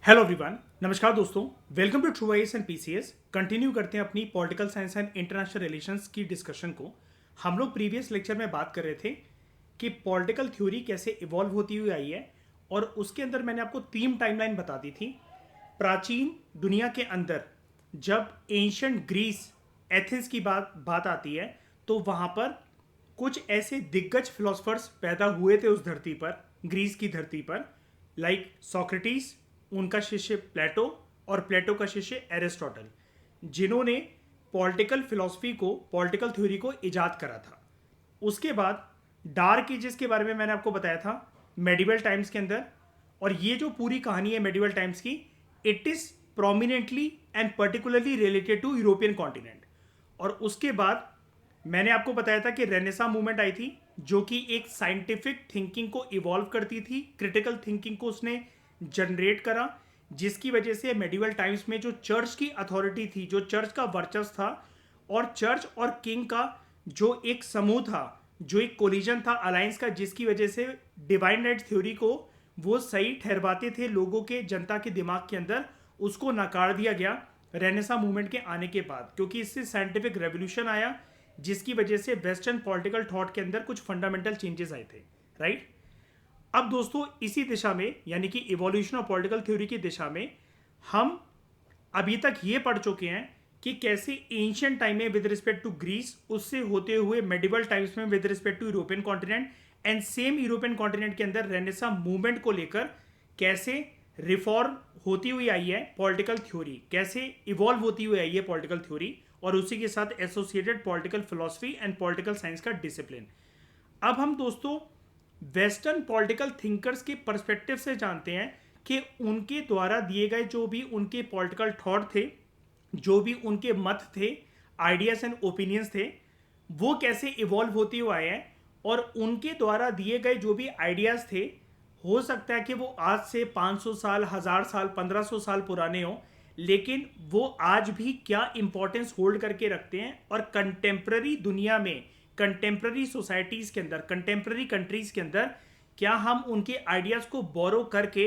Hello everyone. नमस्कार दोस्तों। Welcome to True IAS and PCS. Continue करते हैं अपनी political science and international relations की डिस्कशन को। हम लोग प्रीवियस लेक्चर में बात कर रहे थे कि पॉलिटिकल थ्योरी कैसे इवॉल्व होती हुई आई है, और उसके अंदर मैंने आपको 3 टाइमलाइन बता दी थी। प्राचीन दुनिया के अंदर जब एंशंट ग्रीस, एथेंस की बात बात आती है, तो वहाँ पर कुछ ऐसे दिग्गज फिलोसफर्स पैदा हुए थे उस धरती पर, ग्रीस की धरती पर, लाइक सॉक्रेटिस, उनका शिष्य प्लेटो, और प्लेटो का शिष्य एरिस्टोटल, जिन्होंने पॉलिटिकल फिलॉसफी को, पॉलिटिकल थ्योरी को इजाद करा था। उसके बाद डार्क एजेस के बारे में मैंने आपको बताया था मेडिवल टाइम्स के अंदर। और ये जो पूरी कहानी है मेडिवल टाइम्स की, it is prominently and particularly related to European continent. और उसके बाद मैंने आपको बताया था कि रेनेसा मूवमेंट आई थी, जो कि एक साइंटिफिक थिंकिंग को इवॉल्व करती थी, क्रिटिकल थिंकिंग को उसने जनरेट करा, जिसकी वजह से मेडिवल टाइम्स में जो चर्च की अथॉरिटी थी, जो चर्च का वर्चस्व था, और चर्च और किंग का जो एक समूह था, जो एक कोलिजन था अलायंस का, जिसकी वजह से डिवाइन राइट थ्योरी को वो सही ठहरवाते थे लोगों के, जनता के दिमाग के अंदर, उसको नकार दिया गया रेनेसा मूवमेंट के आने के बाद, क्योंकि इससे साइंटिफिक रेवोल्यूशन आया, जिसकी वजह से वेस्टर्न पॉलिटिकल थॉट के अंदर कुछ फंडामेंटल चेंजेस आए थे। राइट। अब दोस्तों इसी दिशा में, यानी कि इवोल्यूशन ऑफ पॉलिटिकल थ्योरी की दिशा में, हम अभी तक ये पढ़ चुके हैं कि कैसे एंशियंट टाइम में विद रिस्पेक्ट टू ग्रीस, उससे होते हुए मेडिवल टाइम्स में with respect to European continent, and same European continent के अंदर रेनेसा मूवमेंट को लेकर कैसे रिफॉर्म होती हुई आई है पॉलिटिकल थ्योरी, कैसे इवॉल्व होती हुई आई है पॉलिटिकल थ्योरी, और उसी के साथ associated political philosophy and political science का डिसिप्लिन। अब हम दोस्तों वेस्टर्न पॉलिटिकल थिंकर्स के पर्सपेक्टिव से जानते हैं कि उनके द्वारा दिए गए जो भी उनके पॉलिटिकल थॉट थे, जो भी उनके मत थे, आइडियाज एंड ओपिनियंस थे, वो कैसे इवॉल्व होते हुए आए हैं। और उनके द्वारा दिए गए जो भी आइडियाज थे, हो सकता है कि वो आज से 500 साल, 1000 साल, 1500 साल पुराने हो, लेकिन वो आज भी क्या इंपॉर्टेंस होल्ड करके रखते हैं, और कंटेम्प्ररी दुनिया में, कंटेम्प्ररी सोसाइटीज के अंदर, कंटेम्प्ररी कंट्रीज के अंदर क्या हम उनके आइडियाज को बोरो करके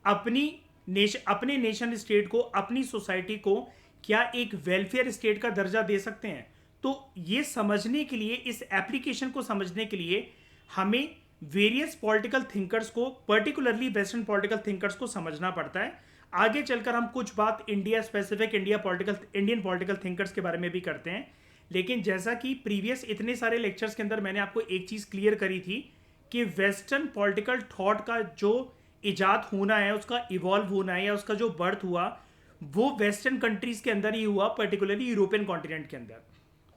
अपने नेशन स्टेट को, अपनी सोसाइटी को क्या एक वेलफेयर स्टेट का दर्जा दे सकते हैं। तो ये समझने के लिए, इस एप्लीकेशन को समझने के लिए, हमें वेरियस पॉलिटिकल थिंकर्स को, पर्टिकुलरली वेस्टर्न पॉलिटिकल थिंकर्स को समझना पड़ता है। आगे चलकर हम कुछ बात India specific, Indian political thinkers के बारे में भी करते हैं। लेकिन जैसा कि प्रीवियस इतने सारे लेक्चर्स के अंदर मैंने आपको एक चीज क्लियर करी थी कि वेस्टर्न पॉलिटिकल थॉट का जो इजाद होना है, उसका इवॉल्व होना है, या उसका जो बर्थ हुआ, वो वेस्टर्न कंट्रीज के अंदर ही हुआ, पर्टिकुलरली यूरोपियन कॉन्टिनेंट के अंदर।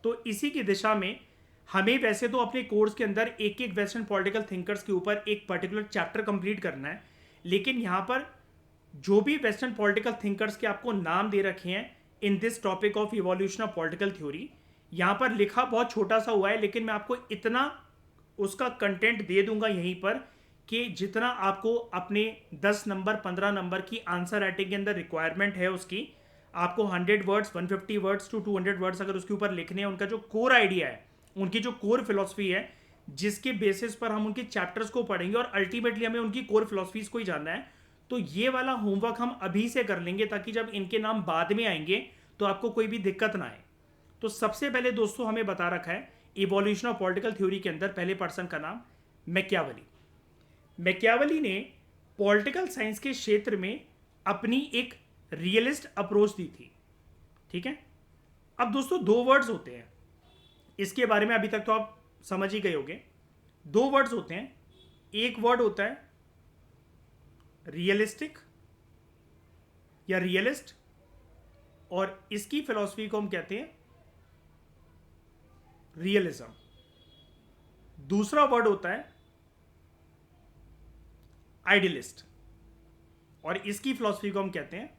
तो इसी की दिशा में हमें वैसे तो अपने कोर्स के अंदर एक एक वेस्टर्न पॉलिटिकल थिंकर्स के ऊपर एक पर्टिकुलर चैप्टर कंप्लीट करना है, लेकिन यहाँ पर जो भी वेस्टर्न पॉलिटिकल थिंकर्स के आपको नाम दे रखे हैं in this topic of evolution of political theory, यहाँ पर लिखा बहुत छोटा सा हुआ है, लेकिन मैं आपको इतना उसका कंटेंट दे दूंगा यहीं पर कि जितना आपको अपने 10 नंबर, 15 नंबर की आंसर राइटिंग के अंदर रिक्वायरमेंट है उसकी, आपको 100 वर्ड्स, 150 वर्ड्स टू 200 वर्ड्स अगर उसके ऊपर लिखने हैं, उनका जो कोर आइडिया है, उनकी जो कोर फिलोसफी है, जिसके बेसिस पर हम उनके चैप्टर्स को पढ़ेंगे, और अल्टीमेटली हमें उनकी कोर फिलोसफीज को ही जानना है, तो ये वाला होमवर्क हम अभी से कर लेंगे, ताकि जब इनके नाम बाद में आएंगे तो आपको कोई भी दिक्कत ना आए। तो सबसे पहले दोस्तों हमें बता रखा है इवोल्यूशन ऑफ पॉलिटिकल थ्योरी के अंदर पहले पर्सन का नाम मैकियावेली। मैकियावेली ने पॉलिटिकल साइंस के क्षेत्र में अपनी एक रियलिस्ट अप्रोच दी थी। ठीक है। अब दोस्तों दो वर्ड्स होते हैं, इसके बारे में अभी तक तो आप समझ ही गए होंगे। दो वर्ड्स होते हैं, एक वर्ड होता है रियलिस्टिक या रियलिस्ट, और इसकी फिलॉसफी को हम कहते हैं रियलिज्म। दूसरा वर्ड होता है आइडियलिस्ट, और इसकी फिलॉसफी को हम कहते हैं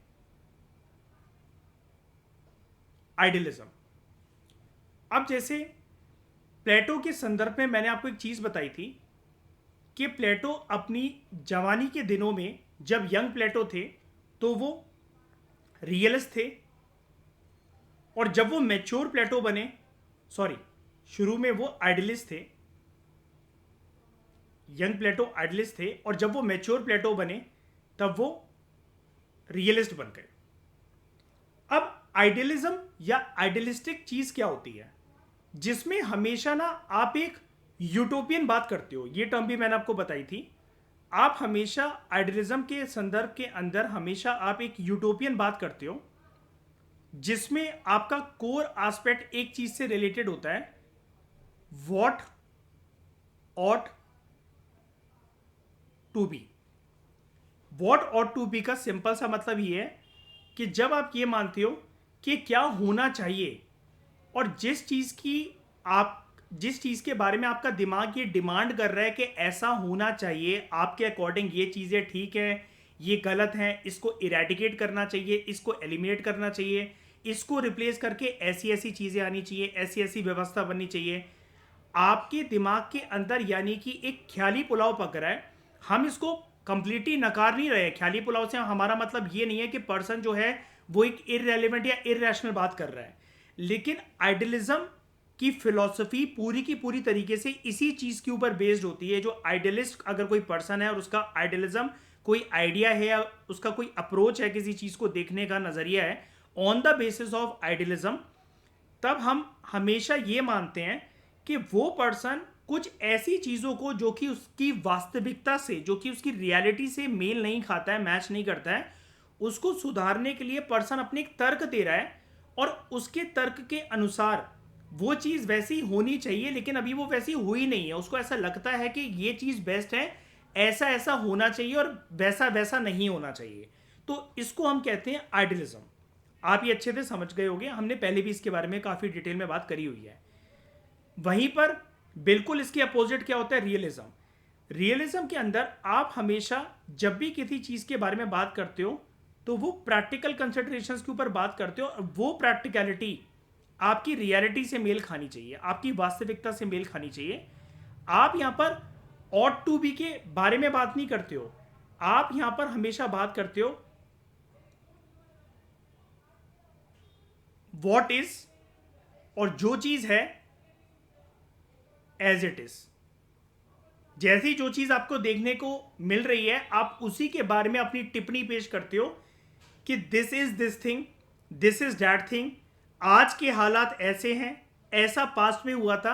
आइडियलिज्म। अब जैसे प्लेटो के संदर्भ में मैंने आपको एक चीज बताई थी कि प्लेटो अपनी जवानी के दिनों में, जब यंग प्लेटो थे, तो वो रियलिस्ट थे, और जब वो मैच्योर प्लेटो बने, सॉरी, शुरू में वो आइडियलिस्ट थे, यंग प्लेटो आइडियलिस्ट थे, और जब वो मैच्योर प्लेटो बने तब वो रियलिस्ट बन गए। अब आइडियलिज्म या आइडियलिस्टिक चीज क्या होती है? जिसमें हमेशा ना आप एक यूटोपियन बात करते हो, ये टर्म भी मैंने आपको बताई थी। आप हमेशा आइडियलिज्म के संदर्भ के अंदर हमेशा आप एक यूटोपियन बात करते हो, जिसमें आपका कोर एस्पेक्ट एक चीज से रिलेटेड होता है, what ought to be. What ought to be का सिंपल सा मतलब ये है कि जब आप ये मानते हो कि क्या होना चाहिए, और जिस चीज के बारे में आपका दिमाग ये डिमांड कर रहा है कि ऐसा होना चाहिए, आपके अकॉर्डिंग ये चीजें ठीक है, ये गलत है, इसको इरेडिकेट करना चाहिए, इसको एलिमिनेट करना चाहिए, इसको रिप्लेस करके ऐसी ऐसी चीजें आनी चाहिए, ऐसी ऐसी व्यवस्था बननी चाहिए, आपके दिमाग के अंदर यानी कि एक ख्याली पुलाव पक रहा है। हम इसको कंप्लीटली नकार नहीं रहे। ख्याली पुलाव से हमारा मतलब ये नहीं है कि पर्सन जो है वो एक इररेलेवेंट या इररेशनल बात कर रहा है, लेकिन आइडियलिज्म की फिलॉसफी पूरी की पूरी तरीके से इसी चीज के ऊपर बेस्ड होती है। जो आइडियलिस्ट अगर कोई पर्सन है और उसका आइडियलिज्म कोई आइडिया है या उसका कोई अप्रोच है, किसी चीज को देखने का नजरिया है, on the basis of idealism, तब हम हमेशा ये मानते हैं कि वो पर्सन कुछ ऐसी चीजों को जो कि उसकी वास्तविकता से, जो कि उसकी रियलिटी से मेल नहीं खाता है, मैच नहीं करता है, उसको सुधारने के लिए पर्सन अपने एक तर्क दे रहा है, और उसके तर्क के अनुसार वो चीज वैसी होनी चाहिए, लेकिन अभी वो वैसी हुई नहीं है। उसको ऐसा लगता है कि ये चीज बेस्ट है, ऐसा ऐसा होना चाहिए और वैसा वैसा नहीं होना चाहिए। तो इसको हम कहते हैं आइडियलिज्म। आप ये अच्छे से समझ गए होंगे, हमने पहले भी इसके बारे में काफी डिटेल में बात करी हुई है। वहीं पर बिल्कुल इसके अपोजिट क्या होता है? रियलिज्म। रियलिज्म के अंदर आप हमेशा जब भी किसी चीज के बारे में बात करते हो तो वो प्रैक्टिकल कंसिडरेशंस के ऊपर बात करते हो, और वो प्रैक्टिकलिटी आपकी रियलिटी से मेल खानी चाहिए, आपकी वास्तविकता से मेल खानी चाहिए। आप यहां पर ऑट टू बी के बारे में बात नहीं करते हो, आप यहां पर हमेशा बात करते हो व्हाट इज, और जो चीज है एज इट इज। जैसी जो चीज आपको देखने को मिल रही है, आप उसी के बारे में अपनी टिप्पणी पेश करते हो कि this is this thing, this is that thing, आज के हालात ऐसे हैं, ऐसा पास्ट में हुआ था।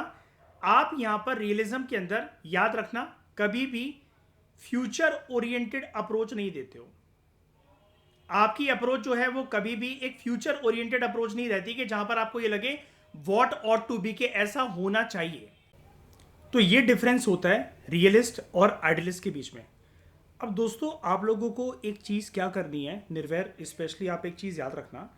आप यहां पर रियलिज्म के अंदर याद रखना, कभी भी फ्यूचर ओरिएंटेड अप्रोच नहीं देते हो। आपकी अप्रोच जो है वो कभी भी एक फ्यूचर ओरिएंटेड अप्रोच नहीं रहती कि जहां पर आपको ये लगे व्हाट ऑट टू बी के ऐसा होना चाहिए। तो ये डिफरेंस होता है रियलिस्ट और आइडियलिस्ट के बीच में। अब दोस्तों, आप लोगों को एक चीज़ क्या करनी है, निर्वैर स्पेशली आप एक चीज़ याद रखना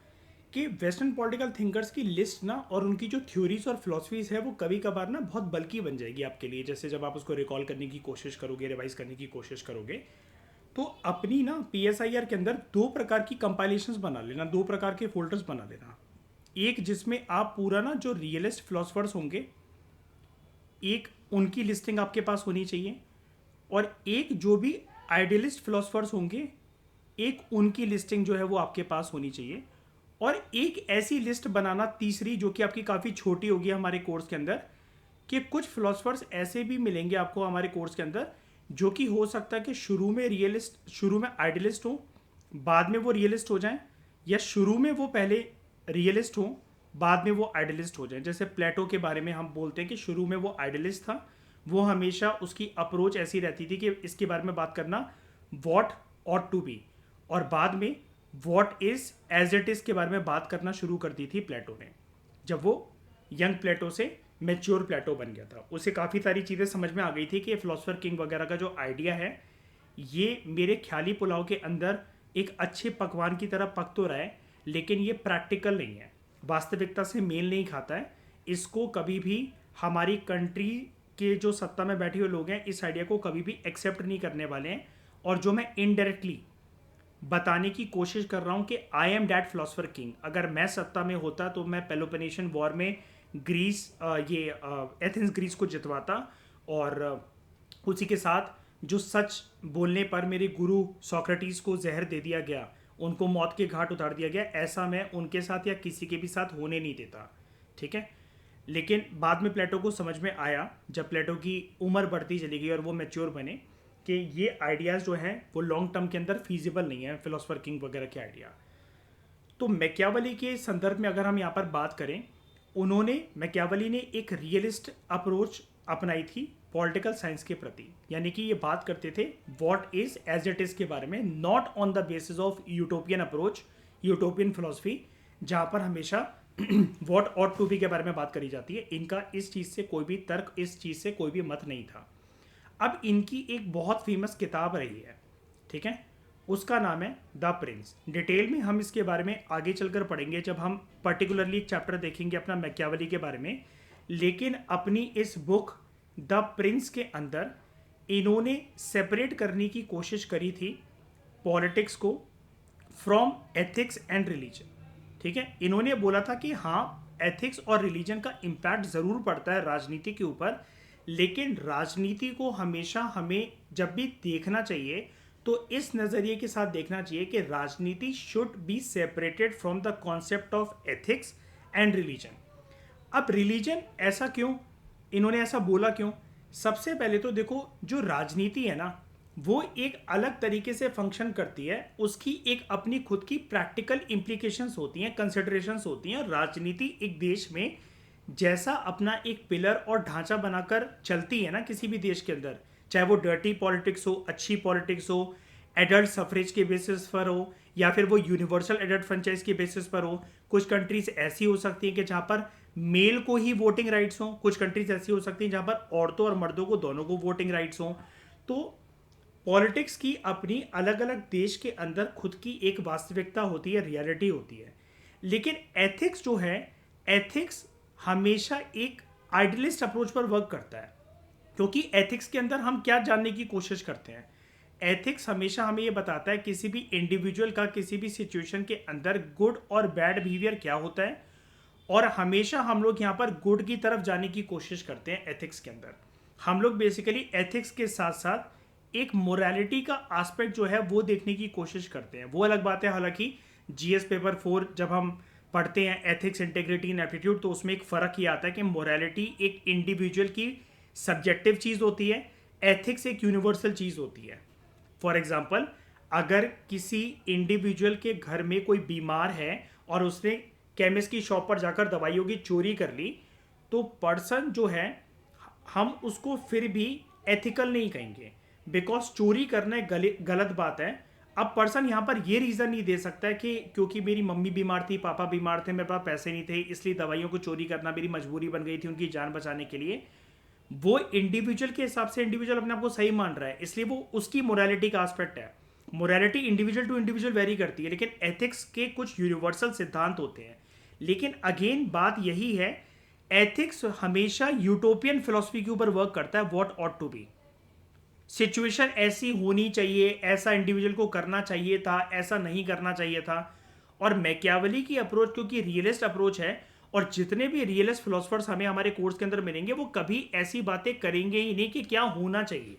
कि वेस्टर्न पॉलिटिकल थिंकर्स की लिस्ट ना और उनकी जो थ्योरीज और फिलोसफीज है वो कभी कभार ना बहुत बल्कि बन जाएगी आपके लिए। जैसे जब आप उसको रिकॉल करने की कोशिश करोगे, रिवाइज करने की कोशिश करोगे, तो अपनी ना PSIR के अंदर दो प्रकार की कंपाइलेशंस बना लेना, दो प्रकार के फोल्डर्स बना लेना। एक जिसमें आप पूरा ना जो रियलिस्ट फिलोसफर्स होंगे, एक उनकी लिस्टिंग आपके पास होनी चाहिए, और एक जो भी आइडियलिस्ट फिलोसफर्स होंगे, एक उनकी लिस्टिंग जो है वो आपके पास होनी चाहिए। और एक ऐसी लिस्ट बनाना तीसरी, जो कि आपकी काफ़ी छोटी होगी हमारे कोर्स के अंदर, कि कुछ फिलोसफर्स ऐसे भी मिलेंगे आपको हमारे कोर्स के अंदर जो कि हो सकता है कि शुरू में आइडियलिस्ट हो, बाद में वो रियलिस्ट हो जाएं, या शुरू में वो पहले रियलिस्ट हो, बाद में वो आइडियलिस्ट हो जाए। जैसे प्लेटो के बारे में हम बोलते हैं कि शुरू में वो आइडियलिस्ट था, वो हमेशा उसकी अप्रोच ऐसी रहती थी कि इसके बारे में बात करना व्हाट ऑट टू बी, और बाद में what is as it is के बारे में बात करना शुरू कर दी थी प्लेटो ने। जब वो यंग प्लेटो से मैच्योर प्लेटो बन गया था, उसे काफ़ी सारी चीज़ें समझ में आ गई थी कि फिलोसफर किंग वगैरह का जो आइडिया है ये मेरे ख्याली पुलाव के अंदर एक अच्छे पकवान की तरह पक तो रहा है, लेकिन ये प्रैक्टिकल नहीं है, वास्तविकता से मेल नहीं खाता है। इसको कभी भी हमारी कंट्री के जो सत्ता में बैठे हुए लोग हैं इस आइडिया को कभी भी एक्सेप्ट नहीं करने वाले हैं। और जो मैं इनडायरेक्टली बताने की कोशिश कर रहा हूँ कि I am that philosopher king, अगर मैं सत्ता में होता तो मैं पेलोपोनेशियन वॉर में ग्रीस एथेंस ग्रीस को जितवाता, और उसी के साथ जो सच बोलने पर मेरे गुरु सोक्रेटिस को जहर दे दिया गया, उनको मौत के घाट उतार दिया गया, ऐसा मैं उनके साथ या किसी के भी साथ होने नहीं देता। ठीक है, लेकिन बाद में प्लेटो को समझ में आया, जब प्लेटो की उम्र बढ़ती चली गई और वो मैच्योर बने, कि ये आइडियाज़ जो हैं वो लॉन्ग टर्म के अंदर फीजिबल नहीं है, फिलोसफर किंग वगैरह के आइडिया। तो मैकियावेली के संदर्भ में अगर हम यहाँ पर बात करें, मैकियावेली ने एक रियलिस्ट अप्रोच अपनाई थी पॉलिटिकल साइंस के प्रति, यानी कि ये बात करते थे what is as it is के बारे में, not on the basis of utopian approach, utopian philosophy, जहाँ पर हमेशा व्हाट ऑट टू बी के बारे में बात करी जाती है। इनका इस चीज़ से कोई भी तर्क, इस चीज़ से कोई भी मत नहीं था। अब इनकी एक बहुत फेमस किताब रही है, ठीक है, उसका नाम है द प्रिंस। डिटेल में हम इसके बारे में आगे चलकर पढ़ेंगे जब हम पर्टिकुलरली चैप्टर देखेंगे अपना मैकियावेली के बारे में। लेकिन अपनी इस बुक द प्रिंस के अंदर इन्होंने सेपरेट करने की कोशिश करी थी पॉलिटिक्स को फ्रॉम एथिक्स एंड रिलीजन, ठीक है। इन्होंने बोला था कि हाँ, एथिक्स और रिलीजन का इम्पैक्ट ज़रूर पड़ता है राजनीति के ऊपर, लेकिन राजनीति को हमेशा हमें जब भी देखना चाहिए तो इस नज़रिए के साथ देखना चाहिए कि राजनीति should be separated from the concept of ethics and religion. अब रिलीजन ऐसा क्यों, इन्होंने ऐसा बोला क्यों? सबसे पहले तो देखो, जो राजनीति है ना, वो एक अलग तरीके से फंक्शन करती है, उसकी एक अपनी खुद की प्रैक्टिकल इम्प्लीकेशंस होती हैं, कंसिडरेशंस होती हैं। राजनीति एक देश में जैसा अपना एक पिलर और ढांचा बनाकर चलती है ना किसी भी देश के अंदर, चाहे वो डर्टी पॉलिटिक्स हो, अच्छी पॉलिटिक्स हो, एडल्ट सफरेज के बेसिस पर हो, या फिर वो यूनिवर्सल एडल्ट फ्रेंचाइज के बेसिस पर हो। कुछ कंट्रीज ऐसी हो सकती हैं कि जहाँ पर मेल को ही वोटिंग राइट्स हो, कुछ कंट्रीज ऐसी हो सकती हैं जहाँ पर औरतों और मर्दों को दोनों को वोटिंग राइट्स हो। तो पॉलिटिक्स की अपनी अलग अलग देश के अंदर खुद की एक वास्तविकता होती है, रियलिटी होती है। लेकिन एथिक्स जो है, एथिक्स हमेशा एक आइडियलिस्ट अप्रोच पर वर्क करता है, क्योंकि एथिक्स के अंदर हम क्या जानने की कोशिश करते हैं। एथिक्स हमेशा हमें ये बताता है किसी भी इंडिविजुअल का किसी भी सिचुएशन के अंदर गुड और बैड बिहेवियर क्या होता है, और हमेशा हम लोग यहाँ पर गुड की तरफ जाने की कोशिश करते हैं। एथिक्स के अंदर हम लोग बेसिकली एथिक्स के साथ साथ एक मोरालिटी का एस्पेक्ट जो है वो देखने की कोशिश करते हैं। वो अलग बात है, हालांकि जीएस पेपर 4 जब हम पढ़ते हैं एथिक्स, इंटेग्रिटी एंड एप्टीट्यूड, तो उसमें एक फ़र्क ये आता है कि मोरालिटी एक इंडिविजुअल की सब्जेक्टिव चीज़ होती है, एथिक्स एक यूनिवर्सल चीज़ होती है। फॉर एग्जाम्पल, अगर किसी इंडिविजुअल के घर में कोई बीमार है और उसने केमिस्ट की शॉप पर जाकर दवाइयों की चोरी कर ली, तो पर्सन जो है, हम उसको फिर भी एथिकल नहीं कहेंगे, बिकॉज चोरी करना एक गलत बात है। अब पर्सन यहाँ पर ये रीज़न नहीं दे सकता है कि क्योंकि मेरी मम्मी बीमार थी, पापा बीमार थे, मेरे पास पैसे नहीं थे, इसलिए दवाइयों को चोरी करना मेरी मजबूरी बन गई थी उनकी जान बचाने के लिए। वो इंडिविजुअल के हिसाब से इंडिविजुअल अपने आप को सही मान रहा है, इसलिए वो उसकी मोरालिटी का एस्पेक्ट है। Morality individual to individual vary करती है, लेकिन एथिक्स के कुछ यूनिवर्सल सिद्धांत होते हैं। लेकिन अगेन बात यही है, एथिक्स हमेशा यूटोपियन फिलोसफी के ऊपर वर्क करता है, what ought to be. Situation ऐसी होनी चाहिए, ऐसा इंडिविजुअल को करना चाहिए था, ऐसा नहीं करना चाहिए था। और मैकियावेली की अप्रोच क्योंकि रियलिस्ट अप्रोच है, और जितने भी रियलिस्ट फिलोसफर्स हमें हमारे कोर्स के अंदर मिलेंगे वो कभी ऐसी बातें करेंगे ही नहीं कि क्या होना चाहिए,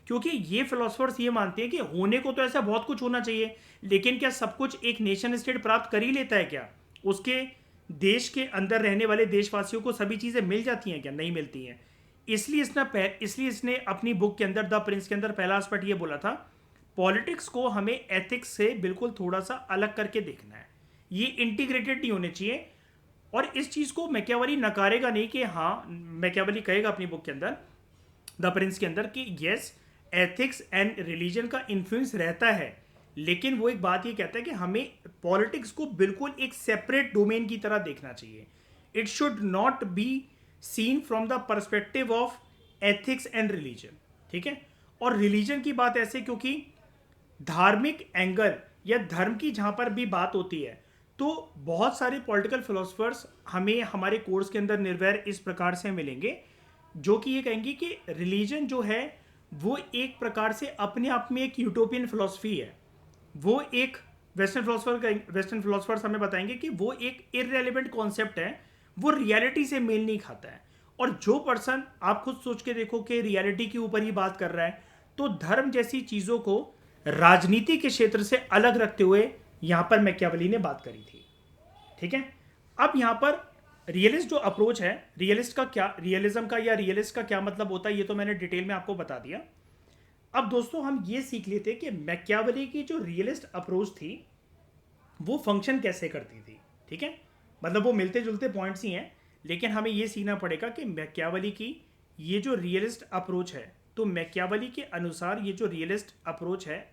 क्योंकि ये फिलोसफर्स ये मानते हैं कि होने को तो ऐसा बहुत कुछ होना चाहिए, लेकिन क्या सब कुछ एक नेशन स्टेट प्राप्त कर ही लेता है? क्या उसके देश के अंदर रहने वाले देशवासियों को सभी चीज़ें मिल जाती हैं? क्या नहीं मिलती हैं। इसलिए इसने अपनी बुक के अंदर द प्रिंस के अंदर पहला एस्पेक्ट ये बोला था, पॉलिटिक्स को हमें एथिक्स से बिल्कुल थोड़ा सा अलग करके देखना है, ये इंटीग्रेटेड नहीं होने चाहिए। और इस चीज़ को मैकियावेली नकारेगा नहीं कि हाँ, मैकियावेली कहेगा अपनी बुक के अंदर द प्रिंस के अंदर कि यस, एथिक्स एंड रिलीजन का इन्फ्लुएंस रहता है, लेकिन वो एक बात ये कहता है कि हमें पॉलिटिक्स को बिल्कुल एक सेपरेट डोमेन की तरह देखना चाहिए। It should not be seen from the perspective of ethics and religion, ठीक है। और रिलीजन की बात ऐसे क्योंकि धार्मिक एंगल या धर्म की जहाँ पर भी बात होती है, तो बहुत सारे पॉलिटिकल फिलोसफर्स हमें हमारे कोर्स के अंदर निर्वैर इस प्रकार से मिलेंगे जो कि ये कहेंगे कि रिलीजन जो है वो एक प्रकार से अपने आप में एक यूटोपियन फिलोसफी है। वो एक वेस्टर्न फिलोसफर्स हमें बताएंगे कि वो एक इररेलेवेंट कॉन्सेप्ट है, वो रियलिटी से मेल नहीं खाता है। और जो पर्सन, आप खुद सोच के देखो कि रियलिटी के ऊपर ही बात कर रहा है, तो धर्म जैसी चीज़ों को राजनीति के क्षेत्र से अलग रखते हुए यहाँ पर मैकियावेली ने बात करी थी, ठीक है। अब यहाँ पर रियलिस्ट जो अप्रोच है, रियलिज्म का क्या मतलब होता है, ये तो मैंने डिटेल में आपको बता दिया। अब दोस्तों हम ये सीख लेते कि मैकियावेली की जो रियलिस्ट अप्रोच थी वो फंक्शन कैसे करती थी। ठीक है, मतलब वो मिलते जुलते पॉइंट्स ही हैं, लेकिन हमें ये सीखना पड़ेगा कि मैकियावेली की ये जो रियलिस्ट अप्रोच है, तो मैकियावेली के अनुसार ये जो रियलिस्ट अप्रोच है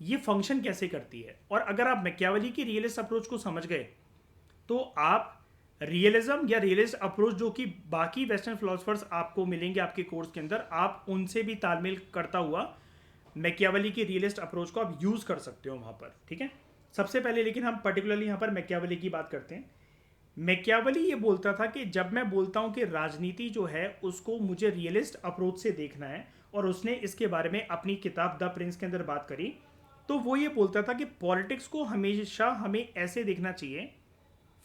ये फंक्शन कैसे करती है। और अगर आप मैकियावेली की रियलिस्ट अप्रोच को समझ गए तो आप रियलिज्म या रियलिस्ट अप्रोच जो कि बाकी वेस्टर्न फिलोसफर्स आपको मिलेंगे आपके कोर्स के अंदर, आप उनसे भी तालमेल करता हुआ मैकियावेली की रियलिस्ट अप्रोच को आप यूज कर सकते हो वहां पर। ठीक है, सबसे पहले लेकिन हम पर्टिकुलरली यहाँ पर मैकियावेली की बात करते हैं। मैकियावेली ये बोलता था कि जब मैं बोलता हूँ कि राजनीति जो है उसको मुझे रियलिस्ट अप्रोच से देखना है, और उसने इसके बारे में अपनी किताब द प्रिंस के अंदर बात करी, तो वो ये बोलता था कि पॉलिटिक्स को हमेशा हमें ऐसे देखना चाहिए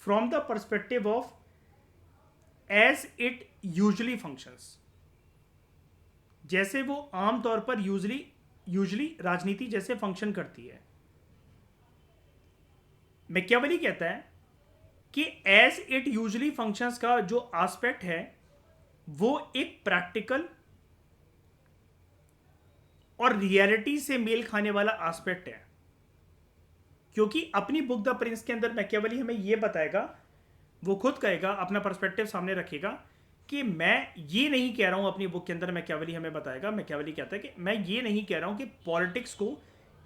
from the perspective of as it usually functions, जैसे वो आमतौर पर यूजली राजनीति जैसे फंक्शन करती है। मैकियावेली कहता है कि एज इट यूजली फंक्शंस का जो एस्पेक्ट है वो एक प्रैक्टिकल और रियलिटी से मेल खाने वाला एस्पेक्ट है। क्योंकि अपनी बुक द प्रिंस के अंदर मैकियावेली हमें यह बताएगा, वो खुद कहेगा, अपना पर्सपेक्टिव सामने रखेगा कि मैं ये नहीं कह रहा हूं अपनी बुक के अंदर। मैकियावेली हमें बताएगा, मैकियावेली कहता है कि मैं ये नहीं कह रहा हूं कि पॉलिटिक्स को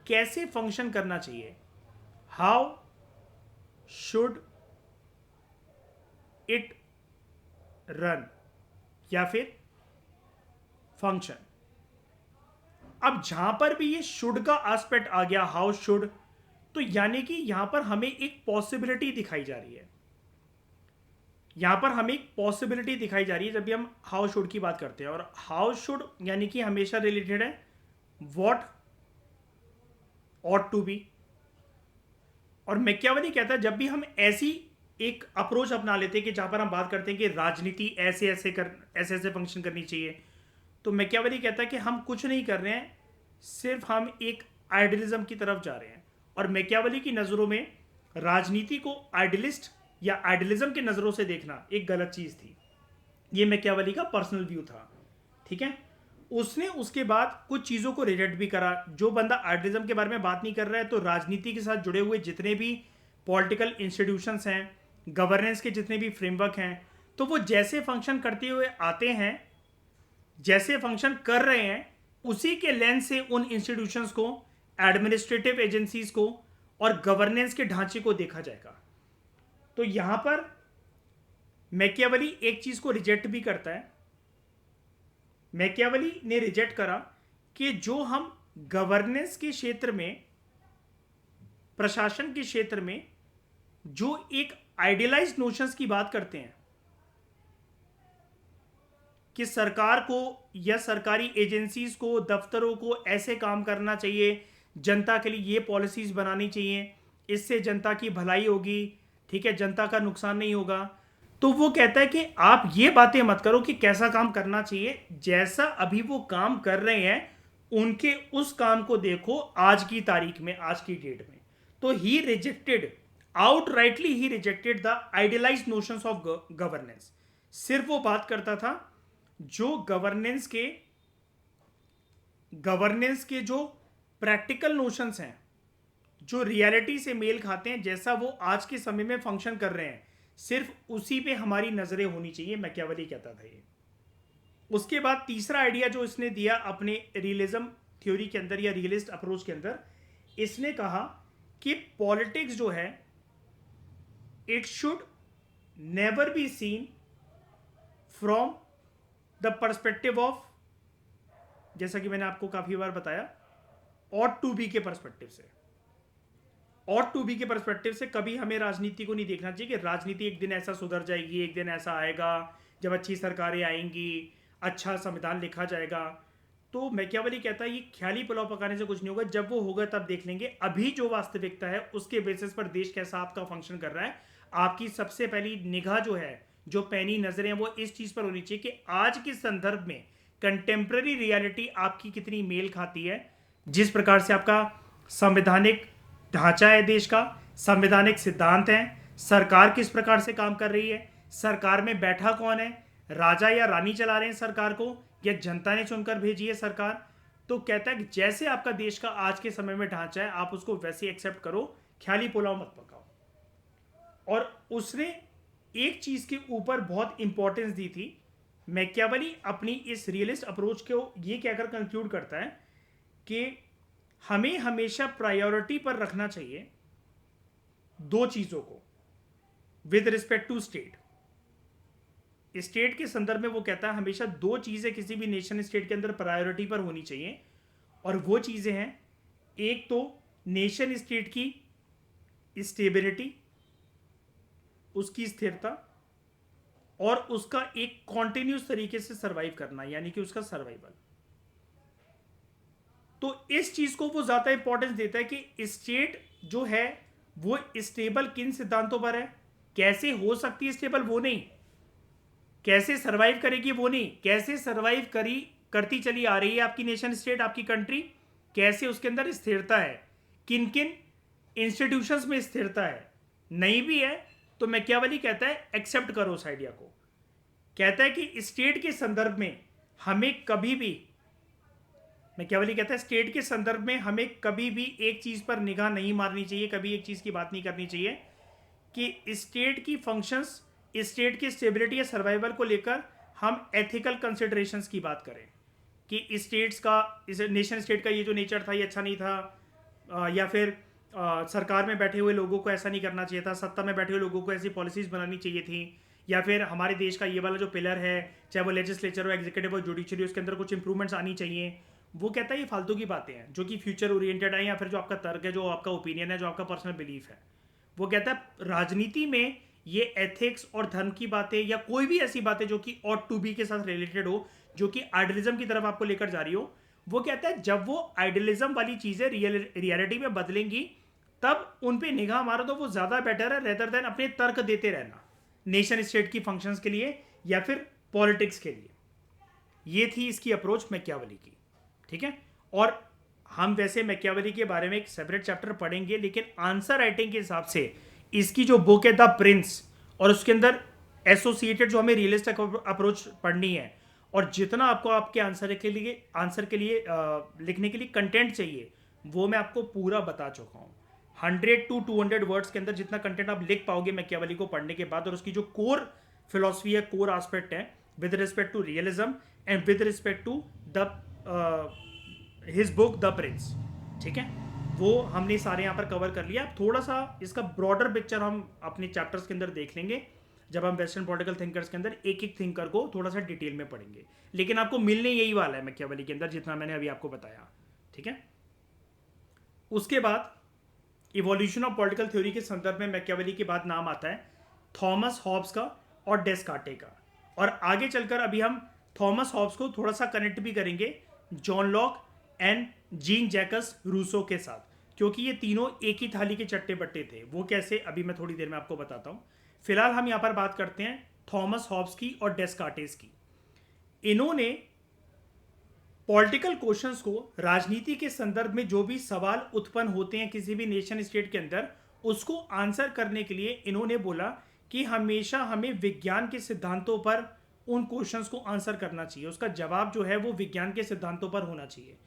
कैसे फंक्शन करना चाहिए, हाउ शुड इट रन, या फिर फंक्शन। अब जहां पर भी ये शुड का एस्पेक्ट आ गया, हाउ शुड, तो यानी कि यहां पर हमें एक पॉसिबिलिटी दिखाई जा रही है। यहां पर हमें एक पॉसिबिलिटी दिखाई जा रही है जब भी हम हाउ शुड की बात करते हैं। और हाउ शुड यानी कि हमेशा रिलेटेड है व्हाट ऑट टू बी। और मैकियावेली कहता है जब भी हम ऐसी एक अप्रोच अपना लेते हैं कि जहां पर हम बात करते हैं कि राजनीति ऐसे ऐसे फंक्शन करनी चाहिए, तो मैकियावेली कहता है कि हम कुछ नहीं कर रहे हैं, सिर्फ हम एक आइडियलिज्म की तरफ जा रहे हैं। और मैकियावेली की नजरों में राजनीति को आइडियलिस्ट या आइडियलिज्म के नजरों से देखना एक गलत चीज थी। ये मैकियावेली का पर्सनल व्यू था। ठीक है, उसने उसके बाद कुछ चीजों को रिजेक्ट भी करा। जो बंदा आइडियलिज्म के बारे में बात नहीं कर रहा है, तो राजनीति के साथ जुड़े हुए जितने भी पॉलिटिकल इंस्टीट्यूशंस हैं, गवर्नेंस के जितने भी फ्रेमवर्क हैं, तो वो जैसे फंक्शन करते हुए आते हैं, जैसे फंक्शन कर रहे हैं, उसी के लेंस से उन इंस्टीट्यूशंस को, एडमिनिस्ट्रेटिव एजेंसीज को और गवर्नेंस के ढांचे को देखा जाएगा। तो यहां पर मैकियावेली एक चीज को रिजेक्ट भी करता है। मैकियावेली ने रिजेक्ट करा कि जो हम गवर्नेंस के क्षेत्र में, प्रशासन के क्षेत्र में जो एक आइडियलाइज्ड नोशंस की बात करते हैं कि सरकार को या सरकारी एजेंसीज को, दफ्तरों को ऐसे काम करना चाहिए, जनता के लिए ये पॉलिसीज बनानी चाहिए, इससे जनता की भलाई होगी, ठीक है, जनता का नुकसान नहीं होगा। तो वो कहता है कि आप ये बातें मत करो कि कैसा काम करना चाहिए, जैसा अभी वो काम कर रहे हैं उनके उस काम को देखो आज की तारीख में, आज की डेट में। तो he rejected, outrightly he rejected the idealised notions of governance. सिर्फ वो बात करता था जो गवर्नेंस के जो प्रैक्टिकल नोशंस हैं, जो रियलिटी से मेल खाते हैं, जैसा वो आज के समय में फंक्शन कर रहे हैं, सिर्फ उसी पे हमारी नजरें होनी चाहिए, मैकियावेली कहता था ये। उसके बाद तीसरा आइडिया जो इसने दिया अपने रियलिज्म थ्योरी के अंदर या रियलिस्ट अप्रोच के अंदर, इसने कहा कि पॉलिटिक्स जो है it should never be seen from the perspective of, जैसा कि मैंने आपको काफी बार बताया, ऑट टू बी के पर्सपेक्टिव से। ऑट टू बी के पर्सपेक्टिव से कभी हमें राजनीति को नहीं देखना चाहिए कि राजनीति एक दिन ऐसा सुधर जाएगी, एक दिन ऐसा आएगा जब अच्छी सरकारें आएंगी, अच्छा संविधान लिखा जाएगा। तो मैकियावेली कहता है ये ख्याली पुलाव पकाने से कुछ नहीं होगा, जब वो होगा तब देख लेंगे। अभी जो वास्तविकता है उसके बेसिस पर देश कैसा आपका फंक्शन कर रहा है, आपकी सबसे पहली निगाह जो है, जो पैनी नजरें, वो इस चीज पर होनी चाहिए कि आज के संदर्भ में कंटेम्प्रेरी रियलिटी आपकी कितनी मेल खाती है, जिस प्रकार से आपका संवैधानिक ढांचा है, देश का संवैधानिक सिद्धांत है, सरकार किस प्रकार से काम कर रही है, सरकार में बैठा कौन है, राजा या रानी चला रहे हैं सरकार को या जनता ने चुनकर भेजी है सरकार, तो कहता है कि जैसे आपका देश का आज के समय में ढांचा है आप उसको वैसे एक्सेप्ट करो, ख्याली पुलाव मत पकाओ। और उसने एक चीज के ऊपर बहुत इंपॉर्टेंस दी थी। मैकियावेली अपनी इस रियलिस्ट अप्रोच को ये कहकर कंक्लूड करता है कि हमें हमेशा प्रायोरिटी पर रखना चाहिए दो चीजों को with respect to state. State के संदर्भ में वो कहता है हमेशा दो चीजें किसी भी नेशन स्टेट के अंदर प्रायोरिटी पर होनी चाहिए, और वो चीजें हैं, एक तो नेशन स्टेट की स्टेबिलिटी, उसकी स्थिरता, और उसका एक कॉन्टिन्यूस तरीके से सरवाइव करना, यानी कि उसका सर्वाइवल। तो इस चीज को वो ज्यादा इंपॉर्टेंस देता है कि स्टेट जो है वो स्टेबल किन सिद्धांतों पर है, कैसे हो सकती है स्टेबल वो नहीं, कैसे सरवाइव करेगी वो नहीं, कैसे सरवाइव करती चली आ रही है आपकी नेशन स्टेट, आपकी कंट्री, कैसे उसके अंदर स्थिरता है, किन किन इंस्टीट्यूशंस में स्थिरता है। नहीं भी है तो मैकियावेली कहता है एक्सेप्ट करो उस आइडिया को। कहता है कि स्टेट के संदर्भ में हमें कभी भी, मैकियावेली कहता है स्टेट के संदर्भ में हमें कभी भी एक चीज पर निगाह नहीं मारनी चाहिए, कभी एक चीज की बात नहीं करनी चाहिए कि स्टेट की फंक्शंस, स्टेट की स्टेबिलिटी या सर्वाइवल को लेकर हम एथिकल कंसिडरेशंस की बात करें कि स्टेट्स का, इस नेशन स्टेट का ये जो नेचर था ये अच्छा नहीं था, या फिर सरकार में बैठे हुए लोगों को ऐसा नहीं करना चाहिए था, सत्ता में बैठे हुए लोगों को ऐसी पॉलिसीज बनानी चाहिए थी, या फिर हमारे देश का ये वाला जो पिलर है, चाहे वो लेजिस्लेचर हो, एग्जीक्यूटिव हो, जुडिशरी, उसके अंदर कुछ इंप्रूवमेंट्स आनी चाहिए। वो कहता है ये फालतू की बातें हैं जो कि फ्यूचर ओरिएंटेड है, या फिर जो आपका तर्क है, जो आपका ओपिनियन है, जो आपका पर्सनल बिलीफ है। वो कहता है राजनीति में ये एथिक्स और धर्म की बातें या कोई भी ऐसी बातें जो कि ऑट टू बी के साथ रिलेटेड हो, जो कि आइडियलिज्म की तरफ आपको लेकर जा रही हो, वो कहता है जब वो आइडियलिज्म वाली चीजें रियलिटी में बदलेंगी तब उन पे निगाह मारो तो वो ज्यादा बेटर है, रेदर देन अपने तर्क देते रहना नेशन स्टेट की फंक्शंस के लिए या फिर पॉलिटिक्स के लिए। ये थी इसकी अप्रोच मैकियावेली की, ठीक है। और हम वैसे मैकियावेली के बारे में एक सेपरेट चैप्टर पढ़ेंगे, लेकिन आंसर राइटिंग के हिसाब से इसकी जो बुक है द प्रिंस, और उसके अंदर एसोसिएटेड जो हमें रियलिस्टिक अप्रोच पढ़नी है, और जितना आपको आपके आंसर के लिए लिखने के लिए कंटेंट चाहिए वो मैं आपको पूरा बता चुका हूँ। 100 to 200 वर्ड्स के अंदर जितना कंटेंट आप लिख पाओगे मैकियावेली को पढ़ने के बाद, और उसकी जो कोर फिलॉसफी है, कोर एस्पेक्ट है with respect to realism and with respect to the his book The Prince, ठीक है, वो हमने सारे यहाँ पर कवर कर लिया। अब थोड़ा सा इसका ब्रॉडर पिक्चर हम अपने चैप्टर्स के अंदर देख लेंगे जब हम वेस्टर्न पॉलिटिकल थिंकर्स के अंदर एक एक थिंकर को थोड़ा सा डिटेल में पढ़ेंगे, लेकिन आपको मिलने यही वाला है मैकियावेली के अंदर जितना मैंने अभी आपको बताया, ठीक है। उसके बाद इवोल्यूशन ऑफ पॉलिटिकल थ्योरी के संदर्भ में मैकियावेली के बाद नाम आता है थॉमस हॉब्स का और डेस्कार्टे का, और आगे चलकर अभी हम थॉमस हॉब्स को थोड़ा सा कनेक्ट भी करेंगे John Locke and Jean Jacques Rousseau के साथ, क्योंकि ये तीनों एक ही थाली के चट्टे बट्टे थे। वो कैसे, अभी मैं थोड़ी देर में आपको बताता हूँ। फिलहाल हम यहाँ पर बात करते हैं थॉमस हॉब्स की और डेस्कार्टेस की। इन्होंने पॉलिटिकल क्वेश्चंस को, राजनीति के संदर्भ में जो भी सवाल उत्पन्न होते हैं किसी भी नेशन स्टेट के अंदर, उसको आंसर करने के लिए इन्होंने बोला कि हमेशा हमें विज्ञान के सिद्धांतों पर उन क्वेश्चंस को आंसर करना चाहिए, उसका जवाब जो है वो विज्ञान के सिद्धांतों पर होना चाहिए।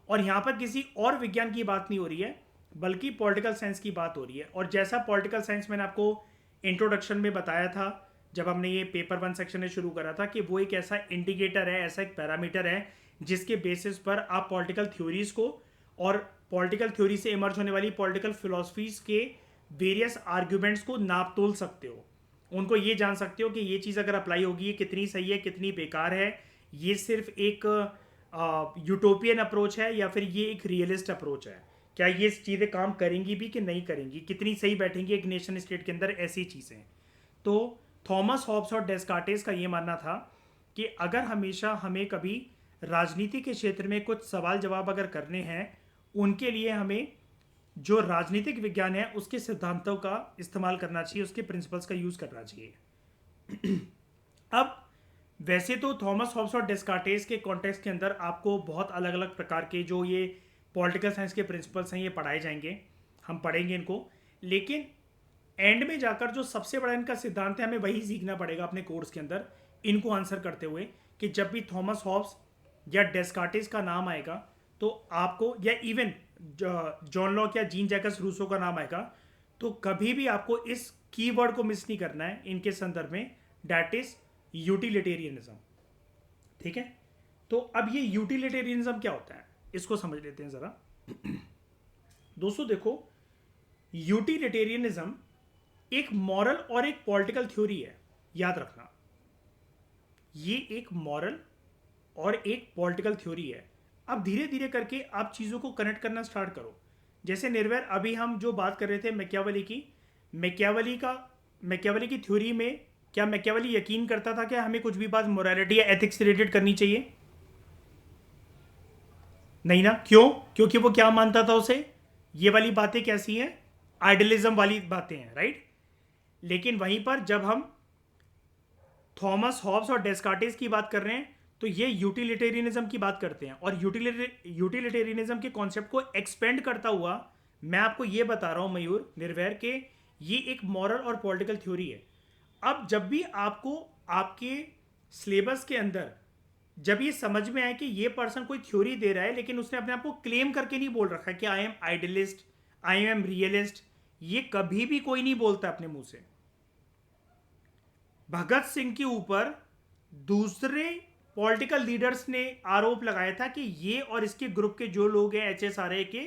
और यहाँ पर किसी और विज्ञान की बात नहीं हो रही है, बल्कि पॉलिटिकल साइंस की बात हो रही है। और जैसा पॉलिटिकल साइंस मैंने आपको इंट्रोडक्शन में बताया था जब हमने ये पेपर 1 सेक्शन में शुरू करा था, कि वो एक ऐसा इंडिकेटर है, ऐसा एक पैरामीटर है जिसके बेसिस पर आप पॉलिटिकल थ्योरीज को और पॉलिटिकल थ्योरी से इमर्ज होने वाली पॉलिटिकल फिलॉसफीज के वेरियस आर्ग्यूमेंट्स को नाप तोल सकते हो, उनको ये जान सकते हो कि ये चीज़ अगर अप्लाई होगी ये कितनी सही है, कितनी बेकार है, ये सिर्फ एक यूटोपियन अप्रोच है या फिर ये एक रियलिस्ट अप्रोच है, क्या ये चीज़ें काम करेंगी भी कि नहीं करेंगी, कितनी सही बैठेंगी एक नेशन स्टेट के अंदर, ऐसी चीज़ें। तो थॉमस हॉब्स और डेस्कार्टेस का ये मानना था कि अगर हमेशा हमें कभी राजनीति के क्षेत्र में कुछ सवाल जवाब अगर करने हैं, उनके लिए हमें जो राजनीतिक विज्ञान है उसके सिद्धांतों का इस्तेमाल करना चाहिए, उसके प्रिंसिपल्स का यूज़ करना चाहिए। अब वैसे तो थॉमस हॉब्स और डेस्कार्टेस के कॉन्टेक्स्ट के अंदर आपको बहुत अलग अलग प्रकार के जो ये पॉलिटिकल साइंस के प्रिंसिपल्स हैं ये पढ़ाए जाएंगे, हम पढ़ेंगे इनको, लेकिन एंड में जाकर जो सबसे बड़ा इनका सिद्धांत है हमें वही सीखना पड़ेगा अपने कोर्स के अंदर, इनको आंसर करते हुए, कि जब भी थॉमस हॉब्स या डेस्कार्टेस का नाम आएगा तो आपको, या इवन जॉन लॉक या जीन जैकस रूसो का नाम आएगा, तो कभी भी आपको इस कीवर्ड को मिस नहीं करना है इनके संदर्भ में, दैट इज यूटिलिटेरियनिज्म। ठीक है, तो अब ये यूटिलिटेरियनिज्म क्या होता है इसको समझ लेते हैं जरा। दोस्तों देखो, यूटिलिटेरियनिज्म एक मॉरल और एक पॉलिटिकल थ्योरी है, याद रखना। ये एक मॉरल और एक पॉलिटिकल थ्योरी है। अब धीरे धीरे करके आप चीज़ों को कनेक्ट करना स्टार्ट करो। जैसे निर्वैर, अभी हम जो बात कर रहे थे मैकियावेली की, मैकियावेली की थ्योरी में क्या मैकियावेली यकीन करता था कि हमें कुछ भी बात मोरालिटी या एथिक्स से रिलेटेड करनी चाहिए? नहीं ना। क्यों? क्योंकि वो क्या मानता था उसे, ये वाली बातें कैसी हैं, आइडियलिज्म वाली बातें हैं, राइट। लेकिन वहीं पर जब हम थॉमस हॉब्स और डेस्कार्टेस की बात कर रहे हैं तो ये यूटिलिटेरियनिज्म की बात करते हैं। और यूटिलिटेरियनिज्म के कॉन्सेप्ट को एक्सपेंड करता हुआ मैं आपको ये बता रहा हूं मयूर निर्वैर के, ये एक मॉरल और पॉलिटिकल थ्योरी है। अब जब भी आपको आपके सिलेबस के अंदर जब ये समझ में आए कि ये पर्सन कोई थ्योरी दे रहा है लेकिन उसने अपने आप को क्लेम करके नहीं बोल रखा है कि I am idealist, I am realist, ये कभी भी कोई नहीं बोलता अपने मुंह से। भगत सिंह के ऊपर दूसरे पॉलिटिकल लीडर्स ने आरोप लगाया था कि ये और इसके ग्रुप के जो लोग हैं एचएसआरए के,